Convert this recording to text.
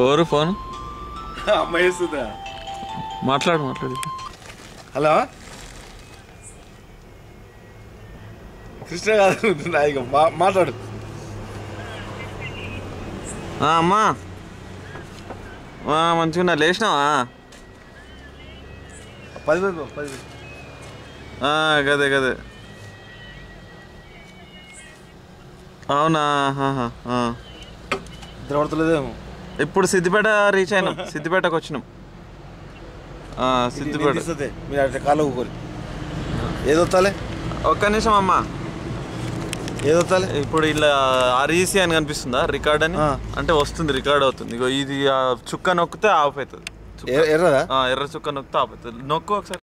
ఎవరు ఫోన్? అమ్మాయి వస్తుందా? మాట్లాడు. హలో కృష్ణ కాదు, మాట్లాడు. అమ్మా మంచిగా లేచినావా? 10 గదే అవునా? నిద్రపడతలేదేమో. ఇప్పుడు సిద్దిపేట రీచ్ అయినాం. సిద్దిపేటకు వచ్చినాం. సిద్దిపేట మీరు అట్లా కాలు ఊరుకోరు. ఏదొత్తాలే? ఒక్క నిమిషం అమ్మా. ఏదొత్తాలే? ఇప్పుడు ఇలా ఆర్ఈసీ అని కనిపిస్తుందా? రికార్డ్ అని అంటే వస్తుంది, రికార్డ్ అవుతుంది. ఇగో ఇది చుక్క నొక్కితే ఆఫ్ అవుతుంది. ఎర్రదా? ఎర్ర చుక్క నొక్కితే ఆఫ్ అవుతుంది. నొక్కు ఒకసారి.